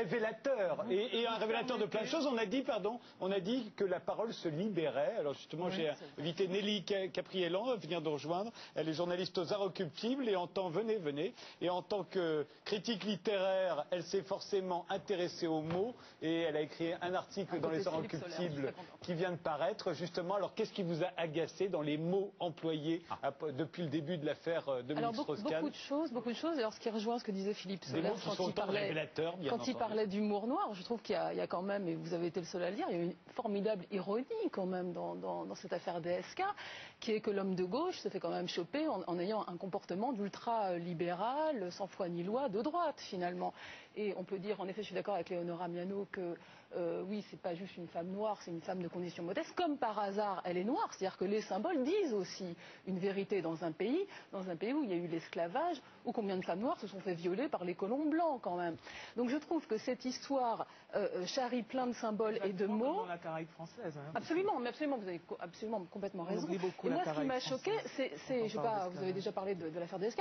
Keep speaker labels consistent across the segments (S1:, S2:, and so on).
S1: révélateur, et un révélateur de plein de choses. On a dit que la parole se libérait. Alors justement, j'ai invité Nelly Capriélan à venir nous rejoindre. Elle est journaliste aux Inrecuptibles, et en tant que critique littéraire, elle s'est forcément intéressée aux mots, et elle a écrit un article dans les Inrecuptibles qui vient de paraître, justement. Alors, qu'est-ce qui vous a agacé dans les mots employés depuis le début de l'affaire Dominique Strauss-Kahn?
S2: Beaucoup de choses. Alors, ce qui rejoint ce que disait Philippe Sollers quand il parlait d'humour noir, je trouve qu'il y a quand même, et vous avez été le seul à le dire, il y a une formidable ironie quand même dans cette affaire DSK, qui est que l'homme de gauche se fait quand même choper en ayant un comportement d'ultra-libéral, sans foi ni loi, de droite finalement. Et on peut dire, en effet, je suis d'accord avec Léonora Miano, que oui, c'est pas juste une femme noire, c'est une femme de condition modeste. Comme par hasard, elle est noire, c'est-à-dire que les symboles disent aussi une vérité dans un pays où il y a eu l'esclavage, où combien de femmes noires se sont fait violer par les colons blancs quand même. Donc je trouve que cette histoire charrie plein de symboles et de mots.
S3: Dans la Caraïbe française. Hein,
S2: absolument, vous avez absolument complètement raison. Et moi, ce qui m'a choqué, vous avez déjà parlé de l'affaire DSK,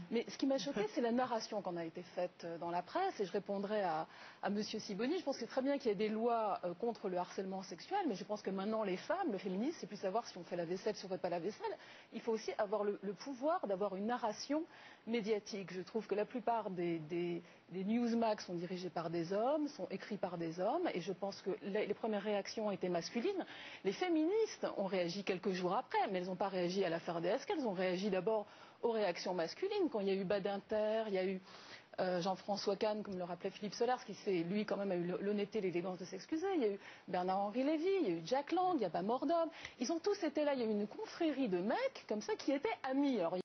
S2: mais ce qui m'a choqué, c'est la narration qu'on a été faite dans la presse. Et je répondrai à Monsieur Sibony. Je pense que c'est très bien qu'il y ait des lois contre le harcèlement sexuel, mais je pense que maintenant les femmes, le féminisme, c'est plus savoir si on fait la vaisselle, si on ne fait pas la vaisselle. Il faut aussi avoir le pouvoir d'avoir une narration médiatique. Je trouve que la plupart des Newsmax sont dirigés par des hommes, sont écrits par des hommes, et je pense que les premières réactions étaient masculines. Les féministes ont réagi quelques jours après, mais elles n'ont pas réagi à l'affaire DSK, elles ont réagi d'abord aux réactions masculines. Quand il y a eu Badinter, il y a eu Jean-François Kahn, comme le rappelait Philippe Sollers, qui lui quand même a eu l'honnêteté et l'élégance de s'excuser. Il y a eu Bernard-Henri Lévy, il y a eu Jack Lang, il n'y a pas mort d'homme. Ils ont tous été là, il y a eu une confrérie de mecs comme ça qui étaient amis. Alors,